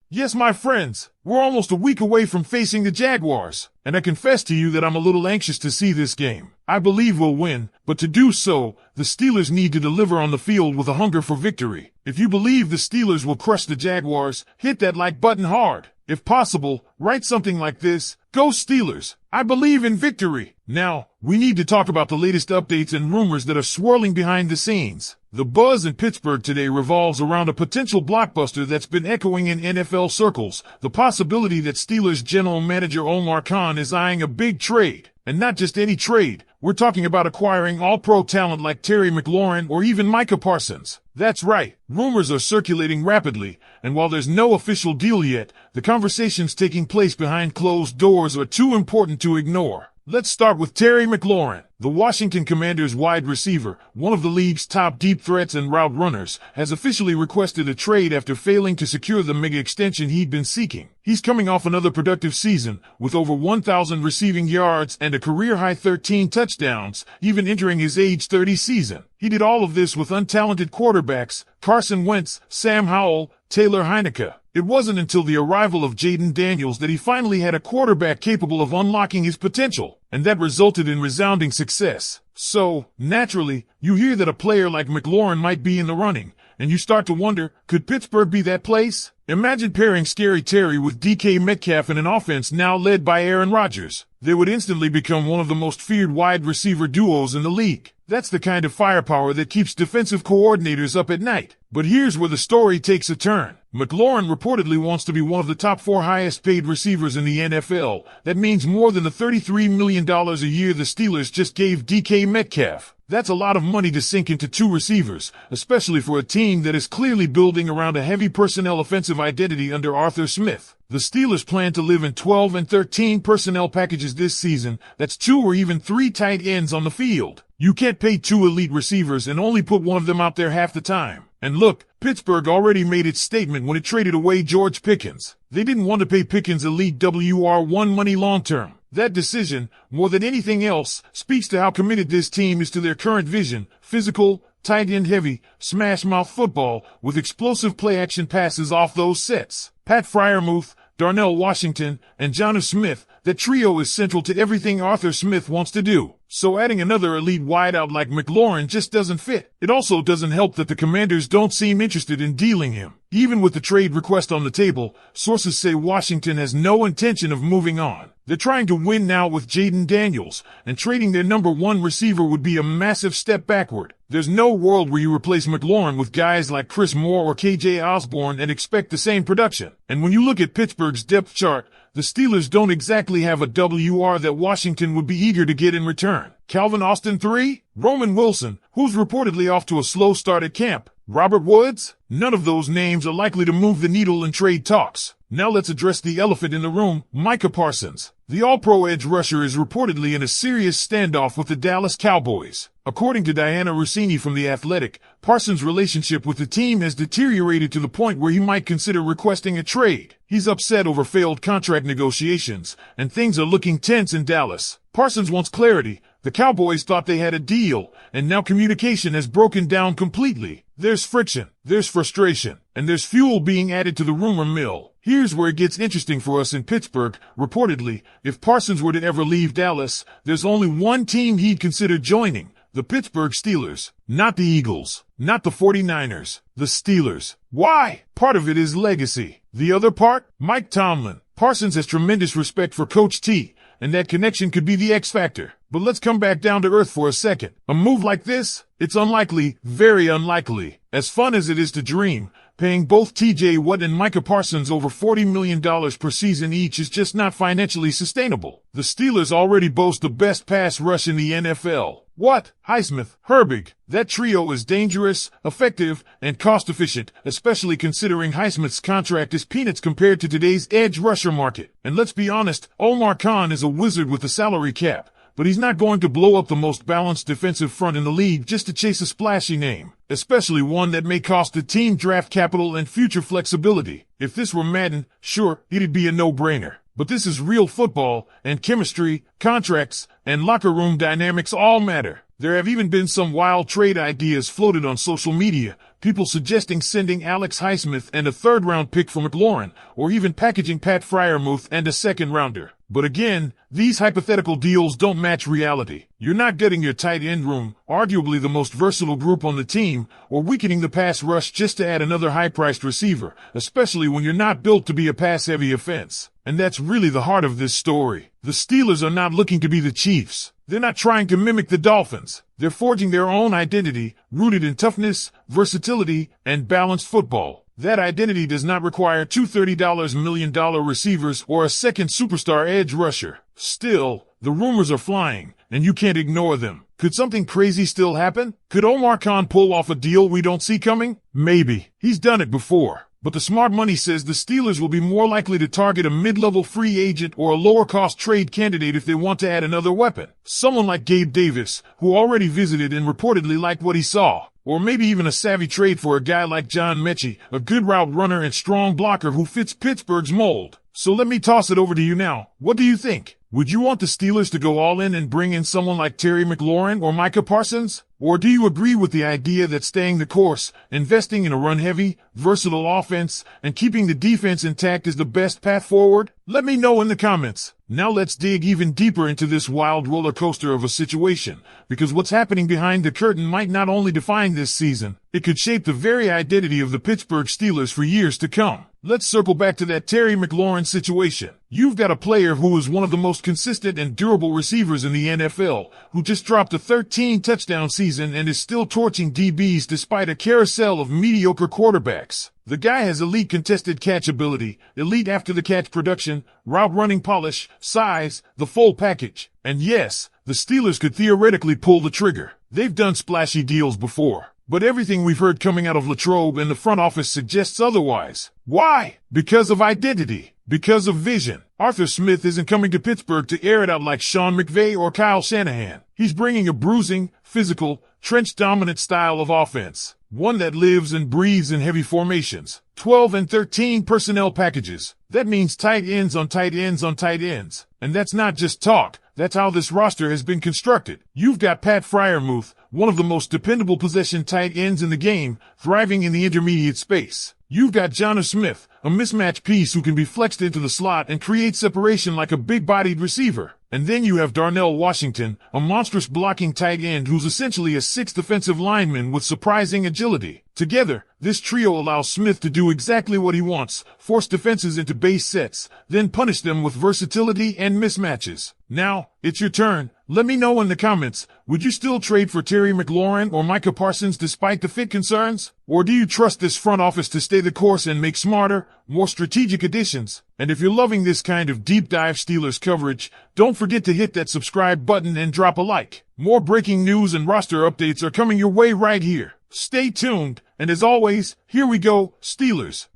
Yes, my friends, we're almost a week away from facing the Jaguars, and I confess to you that I'm a little anxious to see this game. I believe we'll win, but to do so, the Steelers need to deliver on the field with a hunger for victory. If you believe the Steelers will crush the Jaguars, hit that like button hard. If possible, write something like this: Go Steelers! I believe in victory! Now, we need to talk about the latest updates and rumors that are swirling behind the scenes. The buzz in Pittsburgh today revolves around a potential blockbuster that's been echoing in NFL circles, the possibility that Steelers general manager Omar Khan is eyeing a big trade. And not just any trade, we're talking about acquiring all-pro talent like Terry McLaurin or even Micah Parsons. That's right, rumors are circulating rapidly, and while there's no official deal yet, the conversations taking place behind closed doors are too important to ignore. Let's start with Terry McLaurin. The Washington Commanders wide receiver, one of the league's top deep threats and route runners, has officially requested a trade after failing to secure the mega extension he'd been seeking. He's coming off another productive season, with over 1,000 receiving yards and a career-high 13 touchdowns, even entering his age 30 season. He did all of this with untalented quarterbacks, Carson Wentz, Sam Howell, Taylor Heinicke. It wasn't until the arrival of Jaden Daniels that he finally had a quarterback capable of unlocking his potential, and that resulted in resounding success. So, naturally, you hear that a player like McLaurin might be in the running, and you start to wonder, could Pittsburgh be that place? Imagine pairing Scary Terry with DK Metcalf in an offense now led by Aaron Rodgers. They would instantly become one of the most feared wide receiver duos in the league. That's the kind of firepower that keeps defensive coordinators up at night. But here's where the story takes a turn. McLaurin reportedly wants to be one of the top 4 highest paid receivers in the NFL. That means more than the $33 million a year the Steelers just gave DK Metcalf. That's a lot of money to sink into 2 receivers, especially for a team that is clearly building around a heavy personnel offensive identity under Arthur Smith. The Steelers plan to live in 12 and 13 personnel packages this season. That's 2 or even 3 tight ends on the field. You can't pay 2 elite receivers and only put one of them out there half the time. And look, Pittsburgh already made its statement when it traded away George Pickens. They didn't want to pay Pickens elite WR1 money long term. That decision, more than anything else, speaks to how committed this team is to their current vision: physical, tight end heavy, smash mouth football with explosive play action passes off those sets. Pat Freiermuth, Darnell Washington, and Jonnu Smith, that trio is central to everything Arthur Smith wants to do. So adding another elite wideout like McLaurin just doesn't fit. It also doesn't help that the Commanders don't seem interested in dealing him. Even with the trade request on the table, sources say Washington has no intention of moving on. They're trying to win now with Jaden Daniels, and trading their number 1 receiver would be a massive step backward. There's no world where you replace McLaurin with guys like Chris Moore or KJ Osborne and expect the same production. And when you look at Pittsburgh's depth chart, the Steelers don't exactly have a WR that Washington would be eager to get in return. Calvin Austin 3? Roman Wilson, who's reportedly off to a slow start at camp. Robert Woods? None of those names are likely to move the needle in trade talks. Now let's address the elephant in the room, Micah Parsons. The all-pro edge rusher is reportedly in a serious standoff with the Dallas Cowboys. According to Diana Rossini from The Athletic, Parsons' relationship with the team has deteriorated to the point where he might consider requesting a trade. He's upset over failed contract negotiations, and things are looking tense in Dallas. Parsons wants clarity. The Cowboys thought they had a deal, and now communication has broken down completely. There's friction, there's frustration, and there's fuel being added to the rumor mill. Here's where it gets interesting for us in Pittsburgh. Reportedly, if Parsons were to ever leave Dallas, there's only one team he'd consider joining: the Pittsburgh Steelers. Not the Eagles, not the 49ers, the Steelers. Why? Part of it is legacy. The other part? Mike Tomlin. Parsons has tremendous respect for Coach T, and that connection could be the X factor. But let's come back down to earth for a second. A move like this? It's unlikely, very unlikely. As fun as it is to dream, paying both TJ Watt and Micah Parsons over $40 million per season each is just not financially sustainable. The Steelers already boast the best pass rush in the NFL. Watt, Highsmith, Herbig. That trio is dangerous, effective, and cost-efficient, especially considering Highsmith's contract is peanuts compared to today's edge rusher market. And let's be honest, Omar Khan is a wizard with the salary cap, but he's not going to blow up the most balanced defensive front in the league just to chase a splashy name, especially one that may cost the team draft capital and future flexibility. If this were Madden, sure, it'd be a no-brainer. But this is real football, and chemistry, contracts, and locker room dynamics all matter. There have even been some wild trade ideas floated on social media, people suggesting sending Alex Highsmith and a third-round pick for McLaurin, or even packaging Pat Freiermuth and a second-rounder. But again, these hypothetical deals don't match reality. You're not getting your tight end room, arguably the most versatile group on the team, or weakening the pass rush just to add another high-priced receiver, especially when you're not built to be a pass-heavy offense. And that's really the heart of this story. The Steelers are not looking to be the Chiefs. They're not trying to mimic the Dolphins. They're forging their own identity, rooted in toughness, versatility, and balanced football. That identity does not require two $30 million receivers or a second superstar edge rusher. Still, the rumors are flying, and you can't ignore them. Could something crazy still happen? Could Omar Khan pull off a deal we don't see coming? Maybe. He's done it before. But the smart money says the Steelers will be more likely to target a mid-level free agent or a lower-cost trade candidate if they want to add another weapon. Someone like Gabe Davis, who already visited and reportedly liked what he saw. Or maybe even a savvy trade for a guy like John Mechie, a good route runner and strong blocker who fits Pittsburgh's mold. So let me toss it over to you now. What do you think? Would you want the Steelers to go all in and bring in someone like Terry McLaurin or Micah Parsons? Or do you agree with the idea that staying the course, investing in a run-heavy, versatile offense, and keeping the defense intact is the best path forward? Let me know in the comments. Now let's dig even deeper into this wild roller coaster of a situation, because what's happening behind the curtain might not only define this season, it could shape the very identity of the Pittsburgh Steelers for years to come. Let's circle back to that Terry McLaurin situation. You've got a player who is one of the most consistent and durable receivers in the NFL, who just dropped a 13-touchdown season and is still torching DBs despite a carousel of mediocre quarterbacks. The guy has elite contested catch ability, elite after-the-catch production, route running polish, size, the full package. And yes, the Steelers could theoretically pull the trigger. They've done splashy deals before. But everything we've heard coming out of Latrobe and the front office suggests otherwise. Why? Because of identity. Because of vision. Arthur Smith isn't coming to Pittsburgh to air it out like Sean McVay or Kyle Shanahan. He's bringing a bruising, physical, trench-dominant style of offense. One that lives and breathes in heavy formations. 12 and 13 personnel packages. That means tight ends on tight ends on tight ends. And that's not just talk. That's how this roster has been constructed. You've got Pat Freiermuth, one of the most dependable possession tight ends in the game, thriving in the intermediate space. You've got Jonnu Smith, a mismatch piece who can be flexed into the slot and create separation like a big-bodied receiver. And then you have Darnell Washington, a monstrous blocking tight end who's essentially a sixth offensive lineman with surprising agility. Together, this trio allows Smith to do exactly what he wants, force defenses into base sets, then punish them with versatility and mismatches. Now, it's your turn. Let me know in the comments, would you still trade for Terry McLaurin or Micah Parsons despite the fit concerns? Or do you trust this front office to stay the course and make smarter, more strategic additions? And if you're loving this kind of deep dive Steelers coverage, don't forget to hit that subscribe button and drop a like. More breaking news and roster updates are coming your way right here. Stay tuned, and as always, here we go, Steelers.